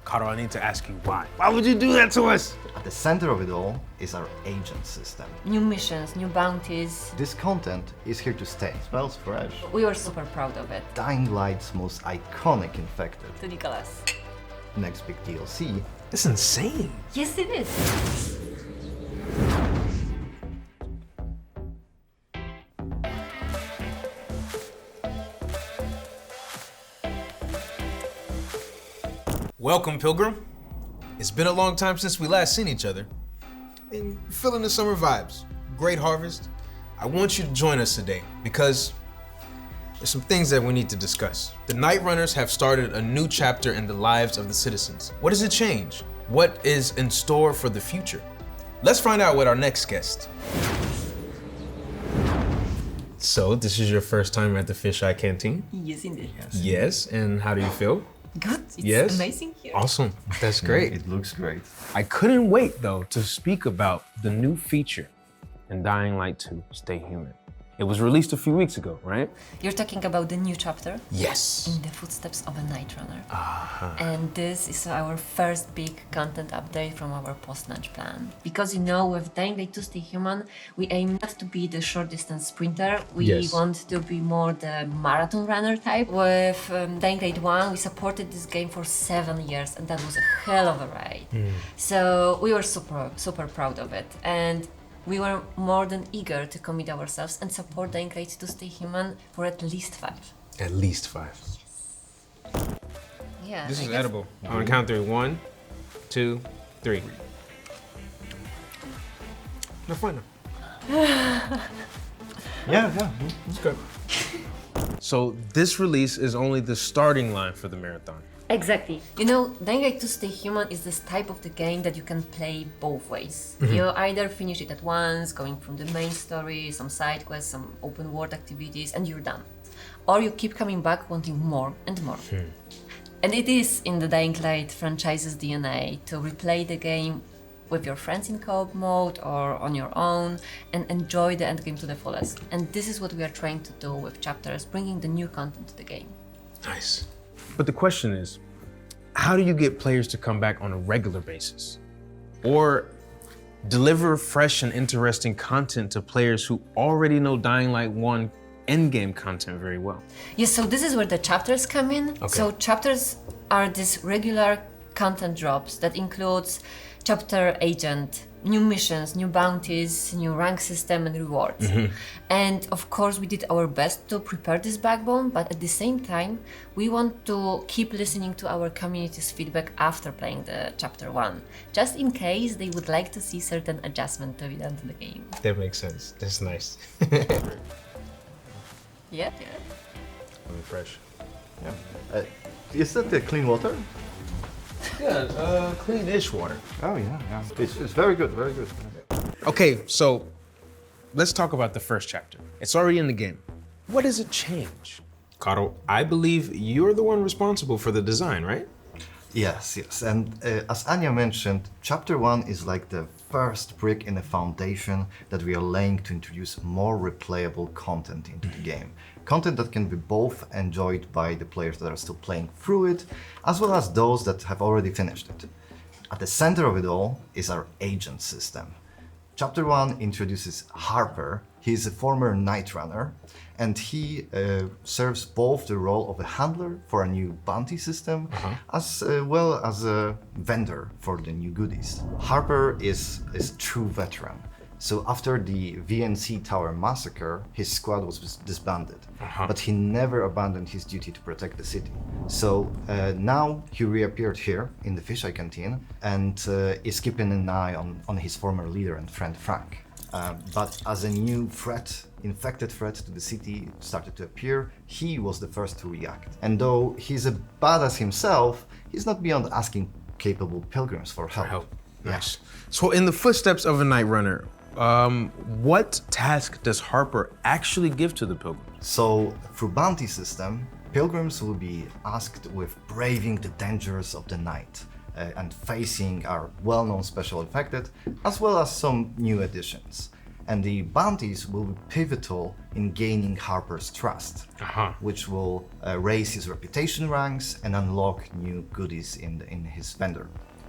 Caro, I need to ask you why. Why would you do that to us? At the center of it all is our agent system. New missions, new bounties. This content is here to stay. Smells fresh. We were super proud of it. Dying Light's most iconic infected. To Nicholas. Next big DLC. It's insane. Yes, it is. Welcome, Pilgrim. It's been a long time since we last seen each other. And feeling the summer vibes. Great harvest. I want you to join us today because there's some things that we need to discuss. The Night Runners have started a new chapter in the lives of the citizens. What does it change? What is in store for the future? Let's find out with our next guest. So, this is your first time at the Fisheye Canteen? Yes, indeed. Yes, and how do you feel? Good. It's Yes? amazing here. Awesome. That's great. It looks great. I couldn't wait, though, to speak about the new feature in Dying Light 2, Stay Human. It was released a few weeks ago, right? You're talking about the new chapter? Yes. In the footsteps of a Night Runner. And this is our first big content update from our post-launch plan. Because with Dying Light 2 Stay Human, we aim not to be the short distance sprinter. We Yes. want to be more the marathon runner type. With Dying Light 1, we supported this game for 7 years, and that was a hell of a ride. So we were super proud of it. And we were more than eager to commit ourselves and support Dying Light to Stay Human for at least 5. At least 5. Yeah. This I is guess- edible. On the count 3. 1, 2, 3. No fun. Yeah. It's good. So this release is only the starting line for the marathon. Exactly. Dying Light 2 Stay Human is this type of the game that you can play both ways. You either finish it at once, going from the main story, some side quests, some open world activities, and you're done. Or you keep coming back wanting more and more. And it is in the Dying Light franchise's DNA to replay the game with your friends in co-op mode or on your own and enjoy the endgame to the fullest. And this is what we are trying to do with chapters, bringing the new content to the game. Nice. But the question is, how do you get players to come back on a regular basis? Or deliver fresh and interesting content to players who already know Dying Light 1 endgame content very well? Yes, so this is where the chapters come in. Okay. So chapters are these regular content drops that includes chapter agent, new missions, new bounties, new rank system and rewards. And of course we did our best to prepare this backbone, but at the same time we want to keep listening to our community's feedback after playing the chapter 1, just in case they would like to see certain adjustment to be done to the game. That makes sense. That's nice. Yeah. Really fresh. Is that the clean water? Yeah, clean-ish water. Oh yeah. It's very good, very good. Okay, so let's talk about the first chapter. It's already in the game. What does it change? Caro, I believe you're the one responsible for the design, right? Yes. And as Anya mentioned, Chapter 1 is like the first brick in the foundation that we are laying to introduce more replayable content into the game. Content that can be both enjoyed by the players that are still playing through it, as well as those that have already finished it. At the center of it all is our agent system. Chapter 1 introduces Harper. He is a former Night Runner, and he serves both the role of a handler for a new bounty system, as well as a vendor for the new goodies. Harper is a true veteran. So after the VNC Tower massacre, his squad was disbanded, but he never abandoned his duty to protect the city. So now he reappeared here in the Fisheye Canteen and is keeping an eye on his former leader and friend Frank. But as a new infected threat to the city started to appear, he was the first to react. And though he's a badass himself, he's not beyond asking capable pilgrims for help. Nice. So in the footsteps of a Night Runner, what task does Harper actually give to the pilgrims? So through bounty system, pilgrims will be asked with braving the dangers of the night and facing our well-known special infected, as well as some new additions. And the bounties will be pivotal in gaining Harper's trust, which will raise his reputation ranks and unlock new goodies in his vendor.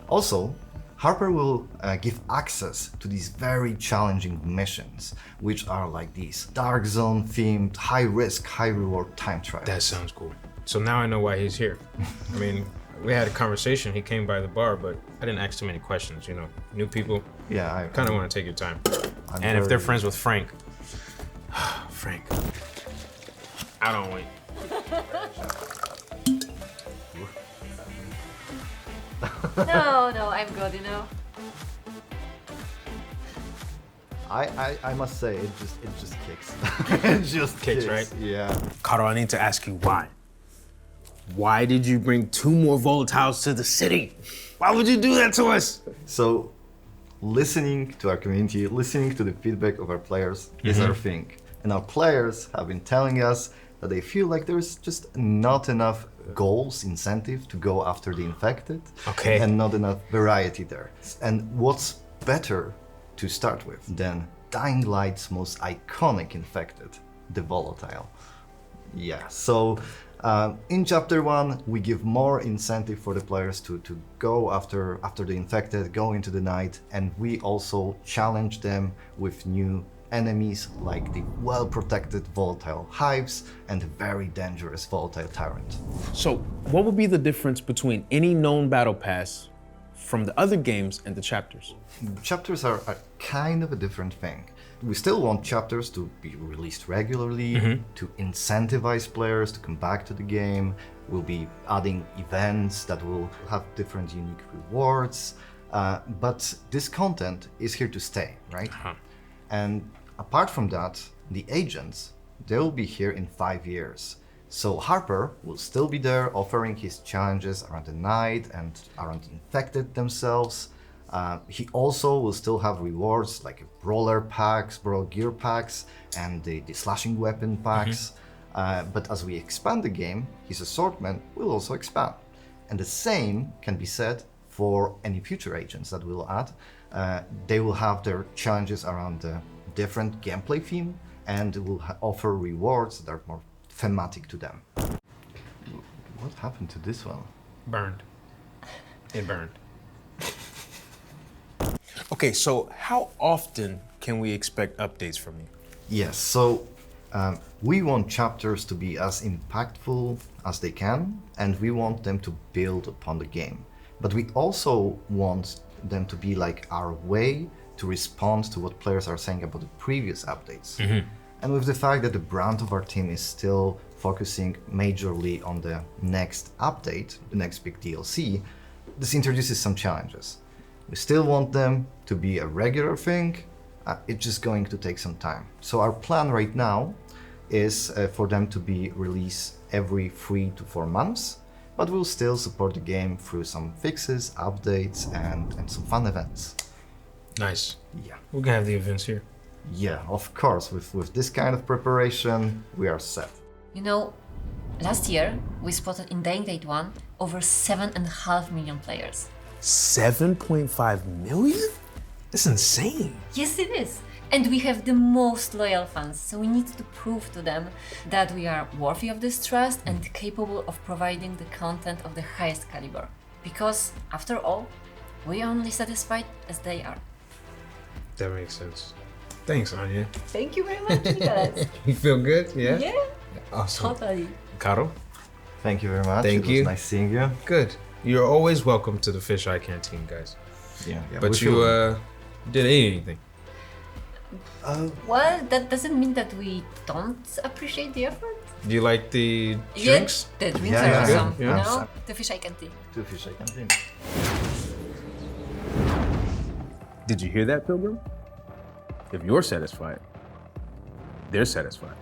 Also, Harper will give access to these very challenging missions, which are like these Dark Zone themed, high risk, high reward time trials. That sounds cool. So now I know why he's here. I mean, we had a conversation, he came by the bar, but I didn't ask too many questions, you know. New people, Yeah, I kind of want to take your time. I'm And if they're very- friends with Frank, Frank, I don't wait. No, I'm good, you know. I must say it just kicks. It just Kicks, right? Yeah. Caro, I need to ask you why. Why did you bring 2 more volatiles to the city? Why would you do that to us? So, listening to our community, listening to the feedback of our players is our thing. And our players have been telling us that they feel like there's just not enough goals, incentive to go after the infected. Okay. And not enough variety there. And what's better to start with than Dying Light's most iconic infected, the volatile. Yeah, so in chapter 1, we give more incentive for the players to go after the infected, go into the night, and we also challenge them with new enemies like the well-protected volatile hives and the very dangerous volatile tyrant. So, what would be the difference between any known battle pass from the other games and the chapters? Chapters are kind of a different thing. We still want chapters to be released regularly, to incentivize players to come back to the game. We'll be adding events that will have different unique rewards. But this content is here to stay, right? And apart from that, the agents, they'll be here in 5 years. So Harper will still be there offering his challenges around the night and around the infected themselves. He also will still have rewards like brawler packs, brawl gear packs, and the slashing weapon packs. But as we expand the game, his assortment will also expand. And the same can be said for any future agents that we'll add. They will have their challenges around the different gameplay theme and will offer rewards that are more thematic to them. What happened to this one? Burned. It burned. Okay, so how often can we expect updates from you? Yes, so we want chapters to be as impactful as they can, and we want them to build upon the game. But we also want them to be like our way to respond to what players are saying about the previous updates. And with the fact that the brand of our team is still focusing majorly on the next update, the next big DLC, this introduces some challenges. We still want them to be a regular thing, it's just going to take some time. So our plan right now is for them to be released every 3 to 4 months, but we'll still support the game through some fixes, updates, and some fun events. Nice. Yeah. We can have the events here. Yeah, of course, with this kind of preparation, we are set. You know, last year we spotted in Dying Light 1 over 7.5 million players. 7.5 million? That's insane. Yes, it is. And we have the most loyal fans, so we need to prove to them that we are worthy of this trust and capable of providing the content of the highest caliber. Because, after all, we are only satisfied as they are. That makes sense. Thanks, Anya. Thank you very much, Nicholas. You feel good? Yeah? Yeah, Awesome. totally. Caro? Thank you very much. Thank it was you. nice seeing you. Good. You're always welcome to the Fish Eye Canteen, guys. Yeah, But we you feel- didn't eat anything. Well, that doesn't mean that we don't appreciate the effort. Do you like the drinks? Yeah, the drinks Yeah, are yeah, awesome. yeah. You Yeah. know, the fish I can take. Two fish I can drink. Did you hear that, Pilgrim? If you're satisfied, they're satisfied.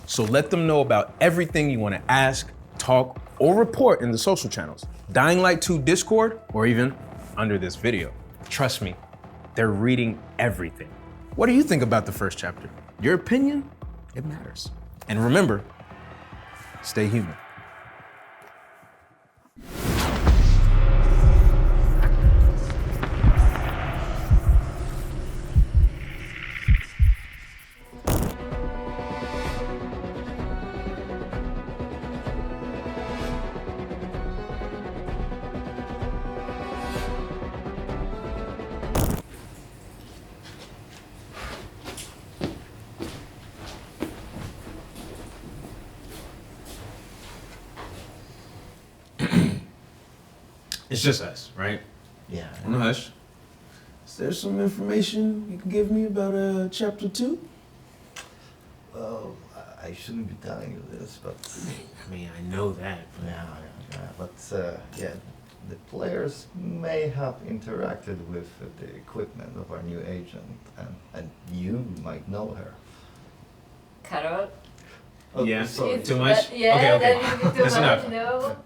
So let them know about everything you want to ask, talk, or report in the social channels. Dying Light 2 Discord, or even under this video. Trust me, they're reading everything. What do you think about the first chapter? Your opinion? It matters. And remember, stay human. It's just us, right? Yeah. No hush. Is there some information you can give me about chapter 2? Well, I shouldn't be telling you this, but I mean, I know that. but yeah, the players may have interacted with the equipment of our new agent, and you might know her. Carol? Oh, Yeah. sorry. Too much? Yeah, Okay. that is too That's much, enough. no?